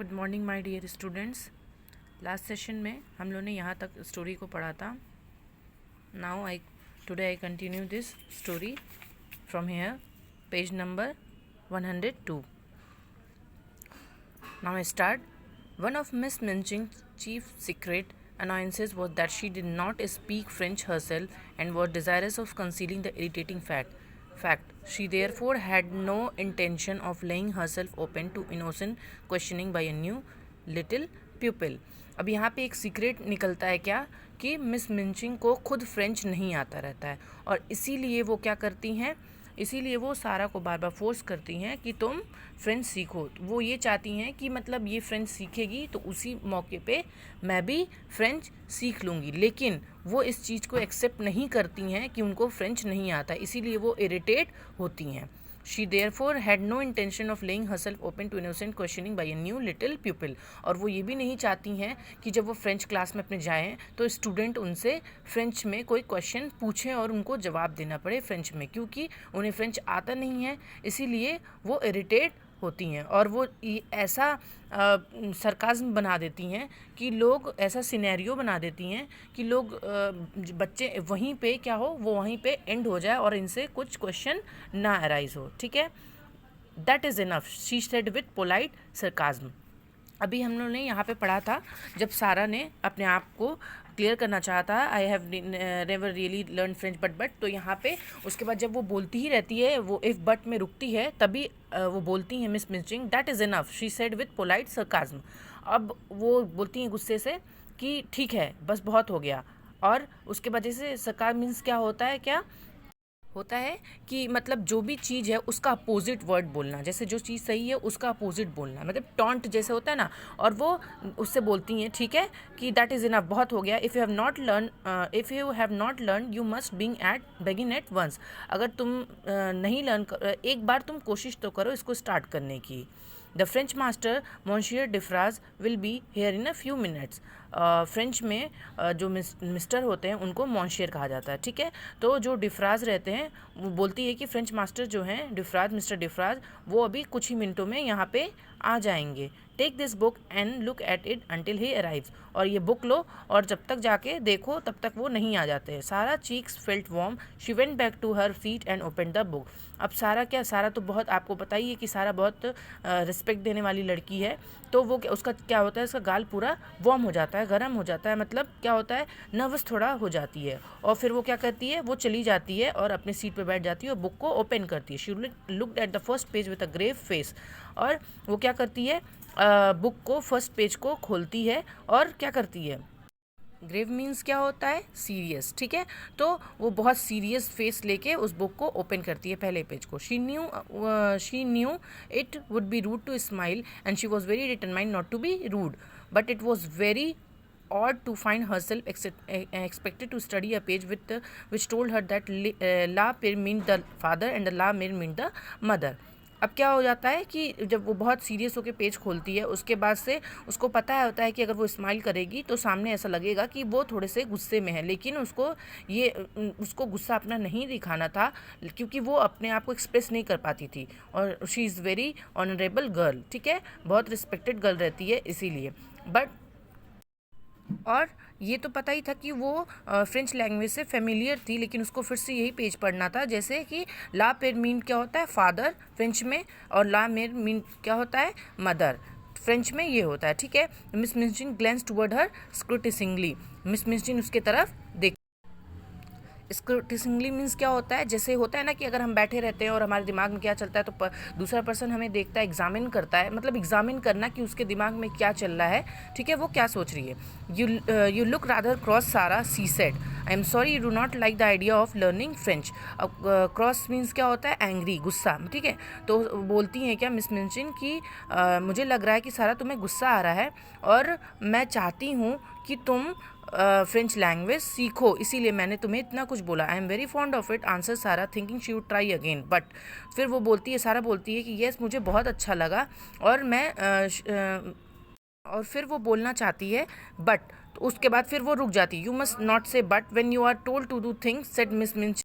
Good morning my dear students. Last session में हम लोग ने यहाँ तक स्टोरी को पढ़ा था। Today I continue this story from here, page number 102। Now I start. One of miss Minchin's chief secret annoyances was that she did not speak French herself and was desirous of concealing the irritating fact. She therefore had no intention of laying herself open to innocent questioning by a new little pupil. अब यहाँ पे एक secret निकलता है क्या कि miss मिंचिंग को खुद फ्रेंच नहीं आता रहता है और इसीलिए वो क्या करती हैं, इसीलिए वो सारा को बार बार फोर्स करती हैं कि तुम फ्रेंच सीखो। वो ये चाहती हैं कि मतलब ये फ्रेंच सीखेगी तो उसी मौके पे मैं भी फ्रेंच सीख लूँगी, लेकिन वो इस चीज़ को एक्सेप्ट नहीं करती हैं कि उनको फ्रेंच नहीं आता, इसीलिए वो इरिटेट होती हैं। She therefore had no intention of laying herself open to innocent questioning by a new little pupil. और वो ये भी नहीं चाहती हैं कि जब वो फ्रेंच क्लास में अपने जाएं तो स्टूडेंट उनसे फ्रेंच में कोई क्वेश्चन पूछें और उनको जवाब देना पड़े फ्रेंच में, क्योंकि उन्हें फ्रेंच आता नहीं है, इसीलिए वो इरिटेट होती हैं और वो ऐसा सरकाज़्म बना देती हैं कि लोग, ऐसा सिनेरियो बना देती हैं कि लोग बच्चे वहीं पे क्या हो, वो वहीं पे एंड हो जाए और इनसे कुछ क्वेश्चन ना अराइज हो। ठीक है, that is enough, she said with polite sarcasm. अभी हम लोगों ने यहाँ पे पढ़ा था जब सारा ने अपने आप को क्लियर करना चाहता है, I have never really learn French but, तो यहाँ पे उसके बाद जब वो बोलती ही रहती है, वो इफ़ बट में रुकती है, तभी वो बोलती हैं miss Minchin, that is enough, she said with polite sarcasm. अब वो बोलती हैं गुस्से से कि ठीक है, बस बहुत हो गया। और उसके वजह से सरकाज़्म मीन्स क्या होता है, क्या होता है कि मतलब जो भी चीज़ है उसका अपोजिट वर्ड बोलना, जैसे जो चीज़ सही है उसका अपोजिट बोलना, मतलब टॉन्ट जैसे होता है ना। और वो उससे बोलती हैं ठीक है कि दैट इज़ इनफ, बहुत हो गया। If you have not learn you must begin at once. अगर तुम नहीं लर्न एक बार तुम कोशिश तो करो इसको स्टार्ट करने की। The French master monsieur Dufarge will be here in a few minutes. French में जो मिस्टर होते हैं उनको मॉन्सियर कहा जाता है। ठीक है, तो जो डिफ्राज रहते हैं वो बोलती है कि फ्रेंच मास्टर जो हैं डिफ्राज, मिस्टर डिफ्राज, वो अभी कुछ ही मिनटों में यहाँ पे आ जाएंगे। Take this book and look at it until he arrives. और ये बुक लो और जब तक जाके देखो तब तक वो नहीं आ जाते हैं। Sara cheeks felt warm, she went back to her seat and open the book. अब सारा क्या, सारा तो बहुत आपको पता ही है कि सारा बहुत रिस्पेक्ट देने वाली लड़की है, तो वो उसका क्या होता है, उसका गाल पूरा वार्म हो जाता है, गर्म हो जाता है, मतलब क्या होता है, नर्वस थोड़ा हो जाती है। और फिर वो क्या करती है, वो चली जाती है और अपनी सीट पे बैठ जाती है और बुक को ओपन करती है। She looked at the first page with a grave face. और वो क्या करती है, बुक को, फर्स्ट पेज को खोलती है और क्या करती है, ग्रेव मीन्स क्या होता है, सीरियस। ठीक है, तो वो बहुत सीरियस फेस लेके उस बुक को ओपन करती है, पहले पेज को। She knew it would be rude to smile and she was very determined not to be rude, but it was very odd to find herself expected to study a page which told her that la pair meant the father and the la pair meant the mother. अब क्या हो जाता है कि जब वो बहुत serious होकर पेज खोलती है, उसके बाद से उसको पता होता है कि अगर वो स्माइल करेगी तो सामने ऐसा लगेगा कि वो थोड़े से गुस्से में है, लेकिन उसको गुस्सा अपना नहीं दिखाना था क्योंकि वो अपने आप को एक्सप्रेस नहीं कर पाती थी। और she is very honourable girl. ठीक है, बहुत रिस्पेक्टेड गर्ल रहती है इसीलिए। बट और ये तो पता ही था कि वो फ्रेंच लैंग्वेज से फेमिलियर थी, लेकिन उसको फिर से यही पेज पढ़ना था, जैसे कि ला पेर मीन क्या होता है, फादर फ्रेंच में, और ला मेर मीन क्या होता है, मदर फ्रेंच में, ये होता है। ठीक है, मिस मिंचिंग ग्लैंस टुवर्ड हर स्क्रूटिसिंगली। मिस मिंचिंग उसके तरफ देख, स्क्रूटिसिंगली मीन्स क्या होता है, जैसे होता है ना कि अगर हम बैठे रहते हैं और हमारे दिमाग में क्या चलता है तो दूसरा पर्सन हमें देखता है, एग्जामिन करता है, मतलब एग्जामिन करना कि उसके दिमाग में क्या चल रहा है। ठीक है, वो क्या सोच रही है। यू लुक रादर क्रॉस सारा, she said, I am sorry you do not like the idea of learning French. अब क्रॉस मीन्स क्या होता है, एंग्री, गुस्सा। ठीक है, तो बोलती हैं क्या मिस मिंचिंग कि मुझे लग रहा है कि सारा तुम्हें गुस्सा आ रहा है और मैं चाहती हूँ कि तुम फ्रेंच लैंग्वेज सीखो, इसीलिए मैंने तुम्हें इतना कुछ बोला। I am very fond of it, answer Sara, thinking she would try again but. फिर वो बोलती है, सारा बोलती है कि येस मुझे बहुत अच्छा लगा और मैं और फिर वो बोलना चाहती है बट, तो उसके बाद फिर वो रुक जाती है। You must not say but when you are told to do things, said Miss Minj.